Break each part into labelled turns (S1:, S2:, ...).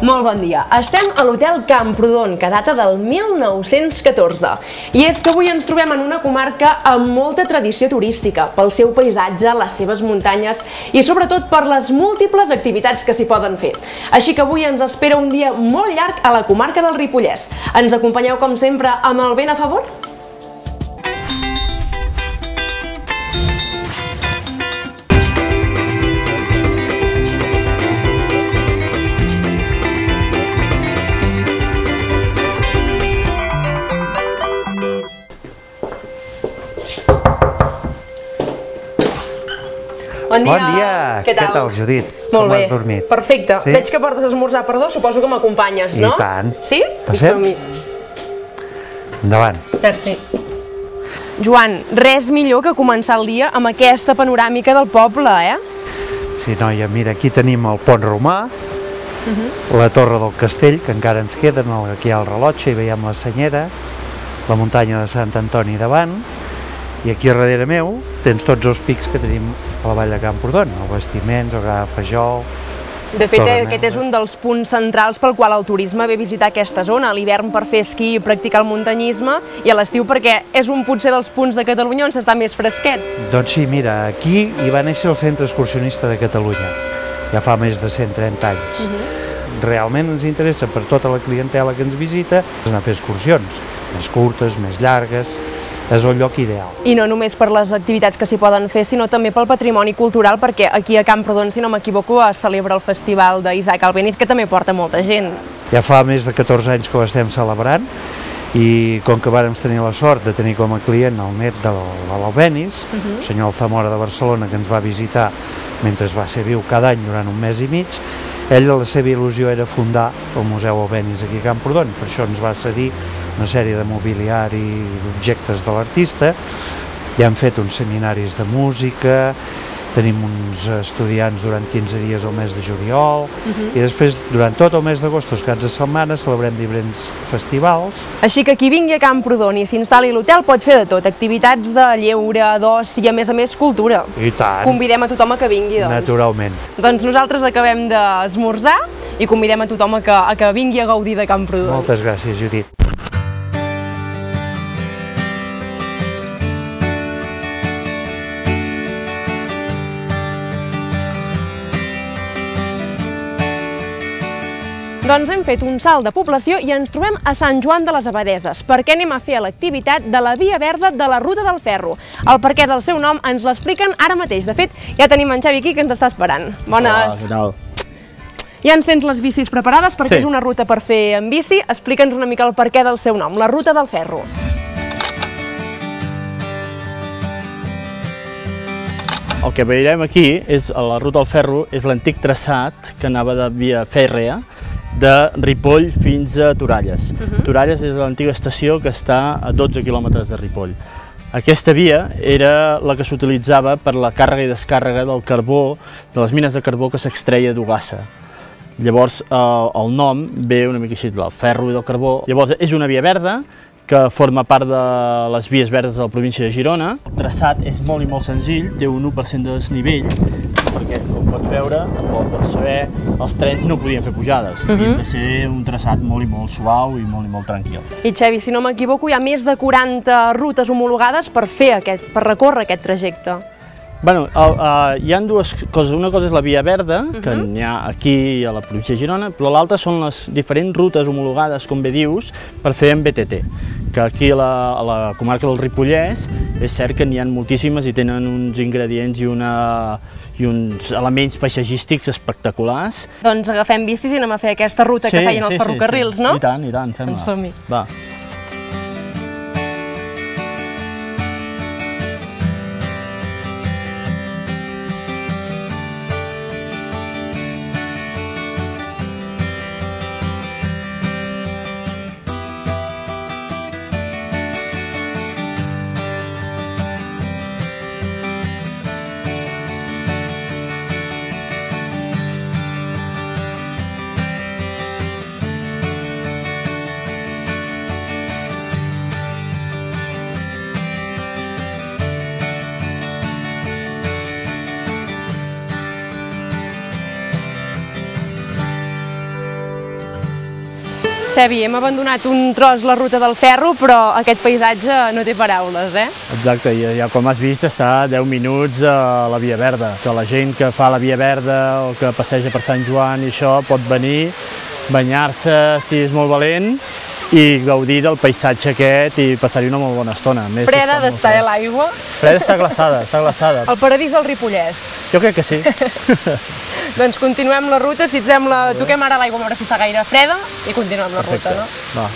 S1: Molt bon dia. Estem a l'Hotel Camprodon, que data del 1914. I és que avui ens trobem en una comarca amb molta tradició turística, pel seu paisatge, les seves muntanyes i sobretot per les múltiples activitats que s'hi poden fer. Així que avui ens espera un dia molt llarg a la comarca del Ripollès. Ens acompanyeu com sempre amb el vent a favor? Bon dia!
S2: Què tal, Judit?
S1: Molt bé.
S2: Com has dormit?
S1: Perfecte.
S2: Sí?
S1: Veig que portes esmorzar per dos, suposo que m'acompanyes, no?
S2: I tant.
S1: Sí?
S2: Passem?
S1: Som-hi.
S2: Endavant.
S1: Merci. Joan, res millor que començar el dia amb aquesta panoràmica del poble, eh?
S2: Sí, noia, mira, aquí tenim el pont romà, la torre del castell, que encara ens queden, aquí hi ha el rellotge, i veiem la senyera, la muntanya de Sant Antoni davant, i aquí darrere meu tens tots els pics que tenim a la vall de Camprodon, el Bastiments, el Gra de Fajol...
S1: De fet, aquest és un dels punts centrals pel qual el turisme ve a visitar aquesta zona, a l'hivern per fer esquí i practicar el muntanyisme, i a l'estiu perquè és un potser dels punts de Catalunya on s'està més fresquet.
S2: Doncs sí, mira, aquí hi va néixer el Centre Excursionista de Catalunya, ja fa més de 130 anys. Realment ens interessa per tota la clientela que ens visita anar a fer excursions, més curtes, més llargues, és el lloc ideal.
S1: I no només per les activitats que s'hi poden fer, sinó també pel patrimoni cultural, perquè aquí a Camprodon, si no m'equivoco, es celebra el festival d'Isaac Albéniz, que també porta molta gent.
S2: Ja fa més de 14 anys que ho estem celebrant, i com que vàrem tenir la sort de tenir com a client el net de l'Albéniz, el senyor Alzamora de Barcelona, que ens va visitar mentre va ser viu cada any durant un mes i mig, ell, la seva il·lusió era fundar el Museu Albéniz aquí a Camprodon, per això ens va cedir una sèrie de mobiliari i d'objectes de l'artista, i han fet uns seminaris de música, tenim uns estudiants durant 15 dies al mes de juliol, i després, durant tot el mes d'agost, els caps de setmana, celebrem diferents festivals.
S1: Així que qui vingui a Camprodon i s'instal·li a l'hotel pot fer de tot, activitats de lleure, d'oci i a més cultura.
S2: I tant.
S1: Convidem a tothom a que vingui, doncs.
S2: Naturalment.
S1: Doncs nosaltres acabem d'esmorzar i convidem a tothom a que vingui a gaudir de Camprodon.
S2: Moltes gràcies, Judit.
S1: Doncs hem fet un salt de població i ens trobem a Sant Joan de les Abadeses, perquè anem a fer l'activitat de la Via Verda de la Ruta del Ferro. El perquè del seu nom ens l'expliquen ara mateix. De fet, ja tenim en Xavi aquí que ens està esperant. Bones!
S3: Hola, què tal?
S1: Ja ens tens les bicis preparades perquè és una ruta per fer en bici. Explica'ns una mica el perquè del seu nom, la Ruta del Ferro.
S3: El que veurem aquí és la Ruta del Ferro, és l'antic traçat que anava de via fèrrea de Ripoll fins a Toralles. Toralles és l'antiga estació que està a 12 quilòmetres de Ripoll. Aquesta via era la que s'utilitzava per la càrrega i descàrrega del carbó, de les mines de carbó que s'extreia d'Ogassa. Llavors el nom ve una mica així del ferro i del carbó. Llavors és una via verda que forma part de les vies verdes de la província de Girona. El traçat és molt i molt senzill, té un 1% de desnivell, perquè, com pots veure, pots saber, els trens no podien fer pujades, havia de ser un traçat molt i molt suau i molt tranquil.
S1: I Xavi, si no m'equivoco, hi ha més de 40 rutes homologades per recórrer aquest trajecte.
S3: Bueno, hi ha dues coses. Una cosa és la Via Verda, que n'hi ha aquí a la província de Girona, però l'altra són les diferents rutes homologades, com bé dius, per fer en BTT, que aquí a la comarca del Ripollès és cert que n'hi ha moltíssimes i tenen uns ingredients i uns elements paisatgístics espectaculars.
S1: Doncs agafem bicis i anem a fer aquesta ruta que feien els ferrocarrils, no?
S3: I tant, fem-la.
S1: Doncs som-hi.
S3: Va.
S1: Xavi, hem abandonat un tros la ruta del ferro, però aquest paisatge no té paraules, eh?
S3: Exacte, i ja com has vist està a 10 minuts a la Via Verda. Que la gent que fa la Via Verda o que passeja per Sant Joan i això pot venir, banyar-se si és molt valent i gaudir del paisatge aquest i passar-hi una molt bona estona.
S1: Freda d'estar a l'aigua?
S3: Freda està glaçada, està glaçada.
S1: El paradís del Ripollès?
S3: Jo crec que sí.
S1: Doncs continuem la ruta, si et sembla, toquem ara l'aigua a veure si està gaire freda i continuem la ruta, no?
S3: Va.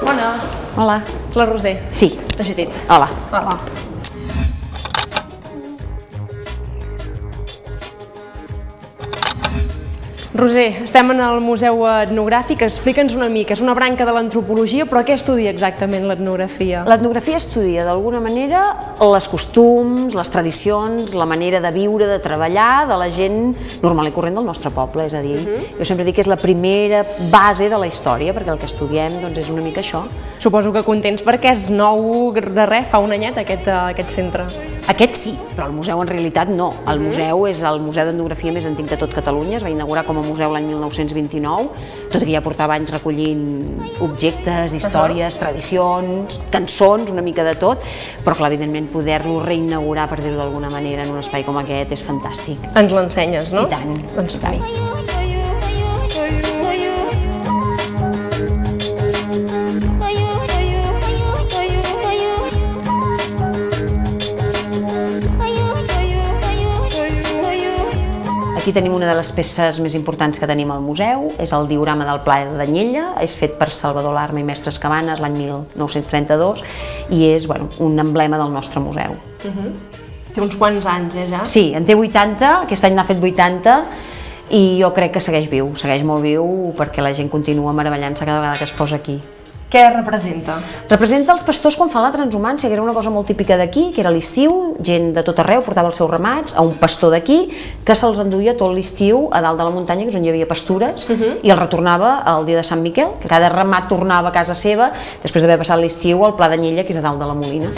S1: Bones.
S4: Hola.
S1: La Roser.
S4: Sí.
S1: De Judit.
S4: Hola.
S1: Hola. Roser, estem en el Museu Etnogràfic, explica'ns una mica, és una branca de l'antropologia, però què estudia exactament l'etnografia?
S4: L'etnografia estudia d'alguna manera els costums, les tradicions, la manera de viure, de treballar de la gent normal i corrent del nostre poble, és a dir, jo sempre dic que és la primera base de la història, perquè el que estudiem doncs, és una mica això.
S1: Suposo que contents perquè és nou de res, fa un anyet aquest centre.
S4: Aquest sí, però el museu en realitat no. El museu és el museu d'etnografia més antic de tot Catalunya, es va inaugurar com a museu l'any 1929, tot i que ja portava anys recollint objectes, històries, tradicions, cançons, una mica de tot, però clar, evidentment poder-lo reinaugurar, per dir-ho d'alguna manera, en un espai com aquest és fantàstic.
S1: Ens l'ensenyes, no?
S4: I tant,
S1: doncs
S4: i tant. Aquí tenim una de les peces més importants que tenim al museu, és el diorama del Pla d'Anyella, és fet per Salvador Larma i Mestres Cabanes l'any 1932 i és un emblema del nostre museu.
S1: Té uns quants anys, ja?
S4: Sí, en té 80, aquest any n'ha fet 80 i jo crec que segueix molt viu perquè la gent continua meravellant-se cada vegada que es posa aquí.
S1: Què representa?
S4: Representa els pastors quan fan la transhumància, que era una cosa molt típica d'aquí, que era l'estiu, gent de tot arreu portava els seus ramats a un pastor d'aquí que se'ls enduia tot l'estiu a dalt de la muntanya, que és on hi havia pastures, i el retornava el dia de Sant Miquel, que cada ramat tornava a casa seva després d'haver passat l'estiu al Pla d'Anyella, que és a dalt de la Molina.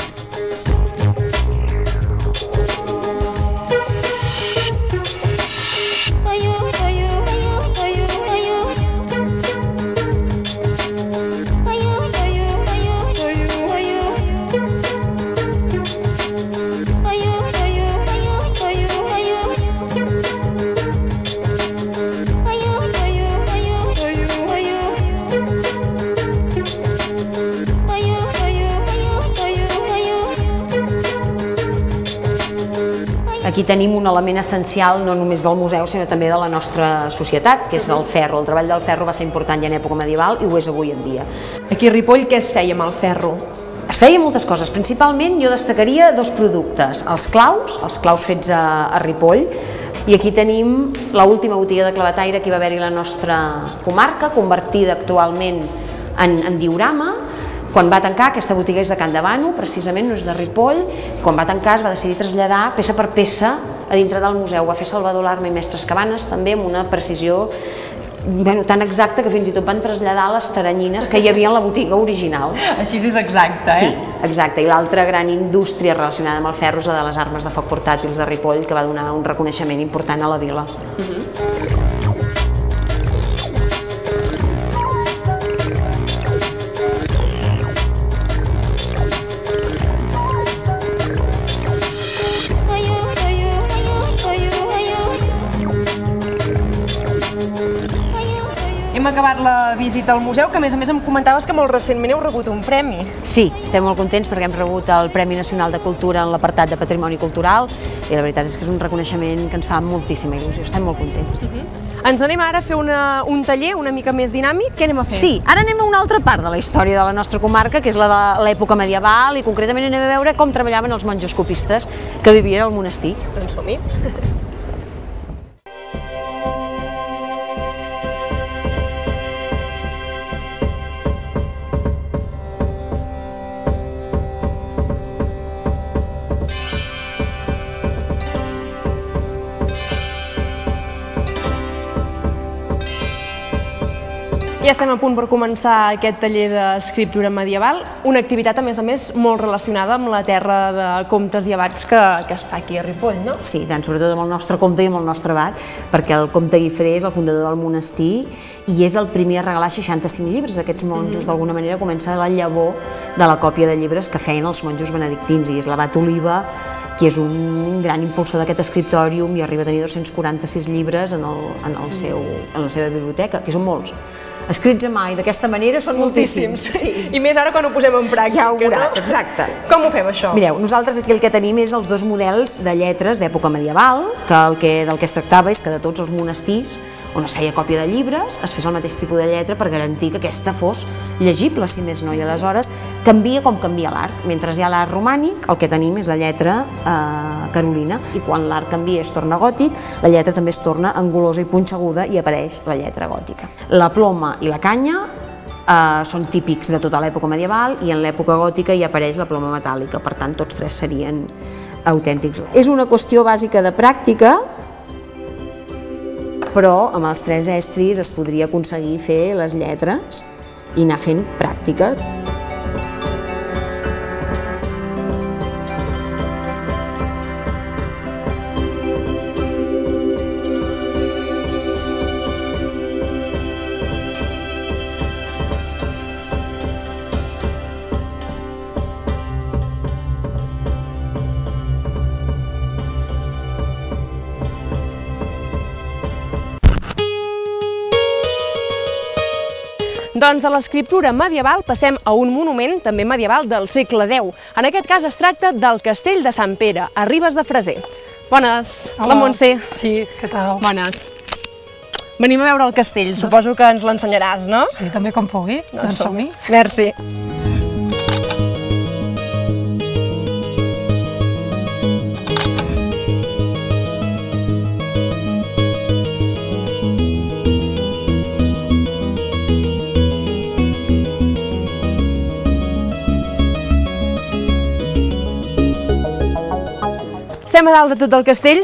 S4: Aquí tenim un element essencial no només del museu, sinó també de la nostra societat, que és el ferro. El treball del ferro va ser important ja en època medieval i ho és avui en dia.
S1: Aquí a Ripoll què es feia amb el ferro?
S4: Es feia moltes coses, principalment jo destacaria dos productes, els claus fets a Ripoll, i aquí tenim l'última botiga de clavetaire que hi va haver-hi a la nostra comarca, convertida actualment en diorama. Quan va tancar, aquesta botiga és de Can Davano, precisament, no és de Ripoll, quan va tancar es va decidir traslladar peça per peça a dintre del museu. Va fer Salvador Larma i Mestres Cabanes, també amb una precisió tan exacta que fins i tot van traslladar les teranyines que hi havia en la botiga original.
S1: Així és exacte, eh?
S4: Sí, exacte. I l'altra gran indústria relacionada amb el ferro és la de les armes de foc portàtils de Ripoll, que va donar un reconeixement important a la vila.
S1: Hem acabat la visita al museu, que a més em comentaves que molt recentment heu rebut un premi.
S4: Sí, estem molt contents perquè hem rebut el Premi Nacional de Cultura en l'apartat de Patrimoni Cultural i la veritat és que és un reconeixement que ens fa moltíssima il·lusió, estem molt contents.
S1: Ens anem ara a fer un taller una mica més dinàmic. Què anem a fer?
S4: Sí, ara anem a una altra part de la història de la nostra comarca, que és la de l'època medieval, i concretament anem a veure com treballaven els monjos copistes que vivien al monestir.
S1: Doncs som-hi. Ja estem a punt per començar aquest taller d'escriptura medieval, una activitat, a més, molt relacionada amb la terra de comtes i abats que està aquí a Ripoll, no?
S4: Sí, tant, sobretot amb el nostre comte i amb el nostre abat, perquè el comte Guifré és el fundador del monestir i és el primer a regalar 65 llibres. Aquests monjos, d'alguna manera, comença la llavor de la còpia de llibres que feien els monjos benedictins, i és l'abat Oliva, que és un gran impulsor d'aquest escriptòrium i arriba a tenir 246 llibres en la seva biblioteca, que són molts. Escrits a mà i d'aquesta manera són moltíssims.
S1: Sí. I més ara quan ho posem en pràctica.
S4: Ja ho veuràs, exacte.
S1: Com ho fem, això?
S4: Mireu, nosaltres aquí el que tenim és els dos models de lletres d'època medieval, que del que es tractava és que de tots els monestirs on es feia còpia de llibres es fes el mateix tipus de lletra per garantir que aquesta fos llegible, si més no, i aleshores canvia com canvia l'art. Mentre hi ha l'art romànic, el que tenim és la lletra carolina, i quan l'art canvia es torna gòtic, la lletra també es torna angulosa i punxeguda i apareix la lletra gòtica. La ploma i la canya són típics de tota l'època medieval, i en l'època gòtica hi apareix la ploma metàl·lica, per tant tots tres serien autèntics. És una qüestió bàsica de pràctica, però amb els tres estris es podria aconseguir fer les lletres i anar fent pràctica.
S1: Doncs de l'escriptura medieval passem a un monument també medieval del segle X. En aquest cas es tracta del Castell de Sant Pere, a Ribes de Freser. Bones,
S5: Hola.
S1: la Montse.
S5: Sí, què tal?
S1: Bones. Venim a veure el castell, suposo que ens l'ensenyaràs, no?
S5: Sí, també com pugui, doncs som-hi.
S1: Merci. Estem a dalt de tot el castell.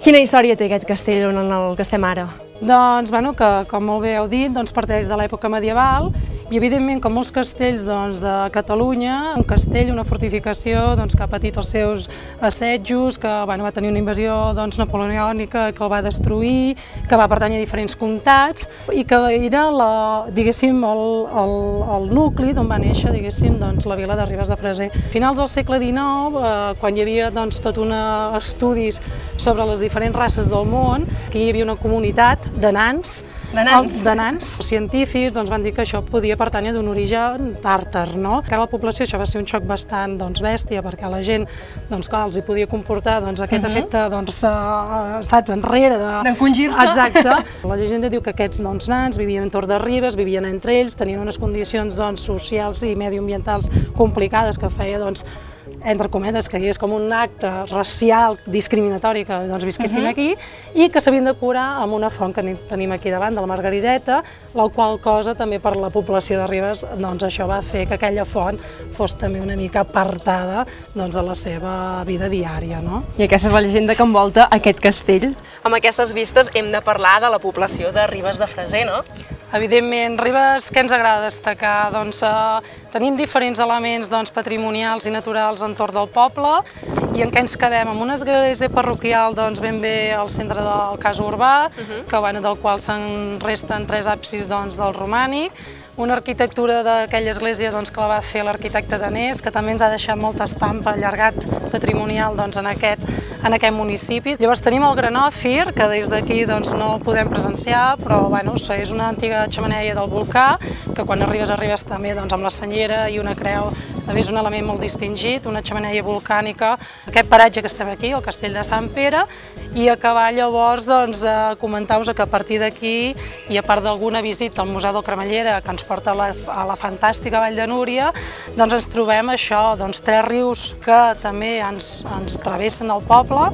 S1: Quina història té aquest castell en el que estem ara?
S5: Doncs, bueno, que com molt bé heu dit, parteix de l'època medieval i, evidentment, com molts castells de Catalunya, un castell, una fortificació que ha patit els seus assetjos, que va tenir una invasió napoleònica que el va destruir, que va pertànyer a diferents comtats i que era, diguéssim, el nucli d'on va néixer, diguéssim, la vila de Ribes de Freser. A finals del segle XIX, quan hi havia tot un estudis sobre les diferents races del món, aquí hi havia una comunitat de nans. Els científics van dir que això podia pertànyer d'un origen tàrtar, no? Que a la població això va ser un xoc bastant bèstia, perquè la gent, clar, els hi podia comportar aquest efecte, saps, enrere
S1: d'encongir-se.
S5: Exacte. La llegenda diu que aquests nans vivien entorn de Ribes, vivien entre ells, tenien unes condicions socials i mediambientals complicades que feia, entre cometes, que és com un acte racial discriminatori que visquessin aquí, i que s'havien de curar amb una font que tenim aquí davant, de la Margarideta, la qual cosa també per la població de Ribes, això va fer que aquella font fos també una mica apartada de la seva vida diària.
S1: I aquesta és la llegenda que envolta aquest castell. Amb aquestes vistes hem de parlar de la població de Ribes de Freser, no?
S5: Evidentment, Ribes, què ens agrada destacar? Tenim diferents elements patrimonials i naturals entorn del poble, i en què ens quedem? Amb una església parroquial ben bé al centre del cas urbà, del qual se'n resten 3 absis del romànic, una arquitectura d'aquella església que la va fer l'arquitecte danès, que també ens ha deixat molta estampa, allargat patrimonial en en aquest municipi. Llavors tenim el granòfir, que des d'aquí no el podem presenciar, però és una antiga xemeneia del volcà, que quan arribes també amb la senyera i una creu, també és un element molt distingit, una xemeneia volcànica. Aquest paratge que estem aquí, el Castell de Sant Pere, i acabar llavors comentar-vos que a partir d'aquí, i a part d'alguna visita al Museu del Cremallera que ens porta a la fantàstica Vall de Núria, ens trobem això, 3 rius que també ens travessen el poble,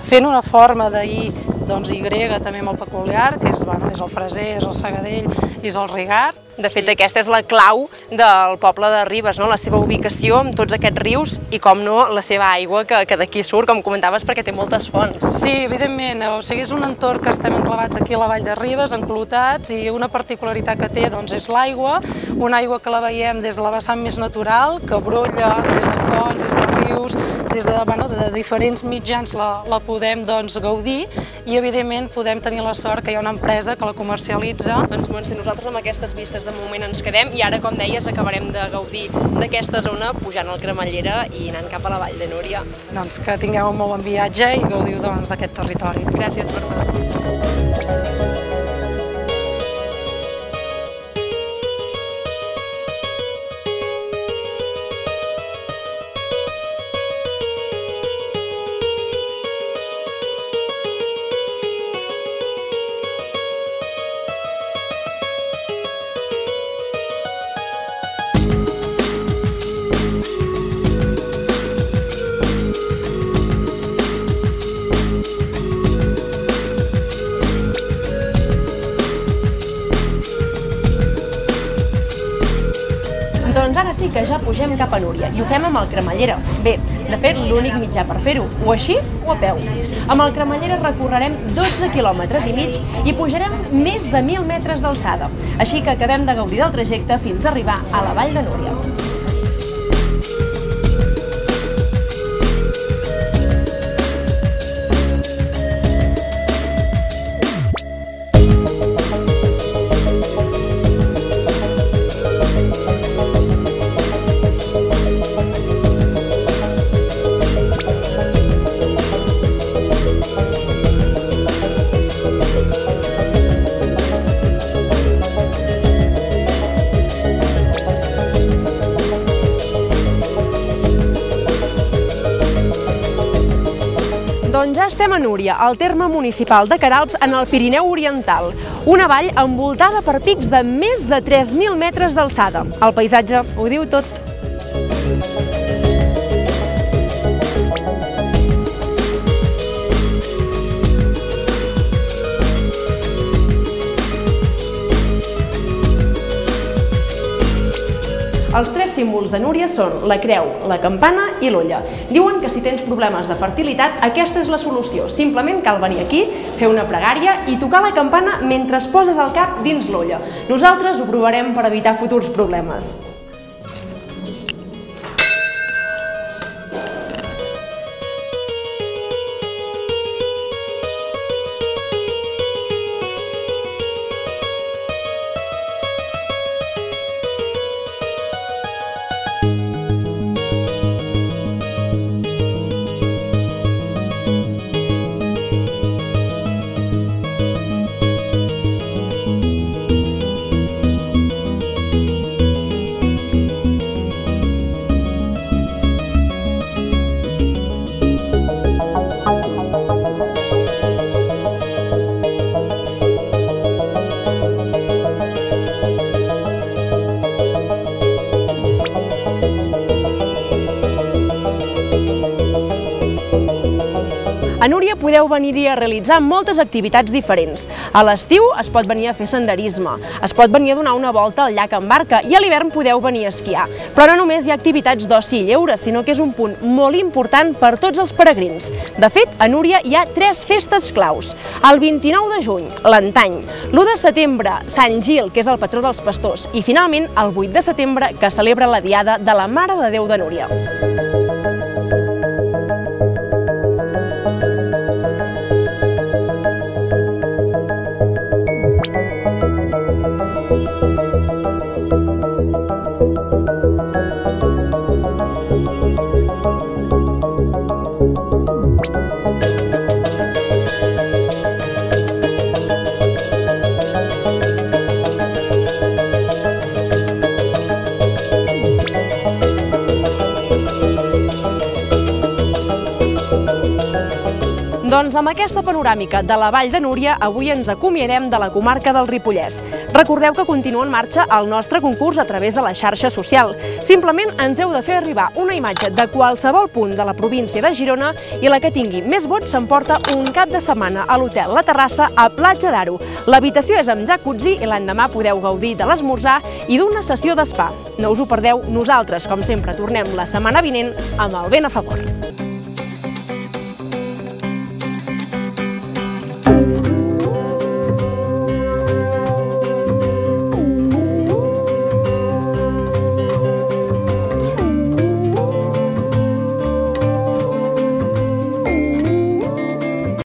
S5: fent una forma d'I també molt peculiar, que és el Freser, és el Segadell i és el Rigart.
S1: De fet, aquesta és la clau del poble de Ribes, la seva ubicació amb tots aquests rius i, com no, la seva aigua que d'aquí surt, com comentaves, perquè té moltes fonts.
S5: Sí, evidentment, és un entorn que estem enclavats aquí a la Vall de Ribes, enclotats, i una particularitat que té és l'aigua, una aigua que la veiem des de la vessant més natural, que brolla des de fonts, des de rius, des de diferents mitjans la podem gaudir, i evidentment podem tenir la sort que hi ha una empresa que la comercialitza.
S1: Doncs Montse, nosaltres amb aquestes vistes de moment ens quedem i ara, com deies, acabarem de gaudir d'aquesta zona pujant al Cremallera i anant cap a la Vall de Núria.
S5: Doncs que tingueu un molt bon viatge i gaudiu d'aquest territori.
S1: Gràcies per tot. Doncs ara sí que ja pugem cap a Núria i ho fem amb el Cremallera. Bé, de fet, l'únic mitjà per fer-ho, o així o a peu. Amb el Cremallera recorrerem 12 quilòmetres i mig i pujarem més de 1.000 metres d'alçada. Així que acabem de gaudir del trajecte fins a arribar a la Vall de Núria. Doncs ja estem a Núria, al terme municipal de Queralbs, en el Pirineu Oriental. Una vall envoltada per pics de més de 3.000 metres d'alçada. El paisatge ho diu tot. Els 3 símbols de Núria són la creu, la campana i l'olla. Diuen que si tens problemes de fertilitat, aquesta és la solució. Simplement cal venir aquí, fer una pregària i tocar la campana mentre poses el cap dins l'olla. Nosaltres ho provarem per evitar futurs problemes. A Núria podeu venir-hi a realitzar moltes activitats diferents. A l'estiu es pot venir a fer senderisme, es pot venir a donar una volta al llac en barca i a l'hivern podeu venir a esquiar. Però no només hi ha activitats d'oci i lleure, sinó que és un punt molt important per tots els peregrins. De fet, a Núria hi ha 3 festes claus. El 29 de juny, l'Antany, l'1 de setembre, Sant Gil, que és el patró dels pastors, i finalment el 8 de setembre, que celebra la Diada de la Mare de Déu de Núria. amb aquesta panoràmica de la Vall de Núria, avui ens acomiadem de la comarca del Ripollès. Recordeu que continua en marxa el nostre concurs a través de la xarxa social. Simplement ens heu de fer arribar una imatge de qualsevol punt de la província de Girona i la que tingui més vots s'emporta un cap de setmana a l'hotel La Terrassa a Platja d'Aro. L'habitació és amb jacuzzi i l'endemà podeu gaudir de l'esmorzar i d'una sessió d'espa. No us ho perdeu, nosaltres, com sempre, tornem la setmana vinent amb el vent a favor.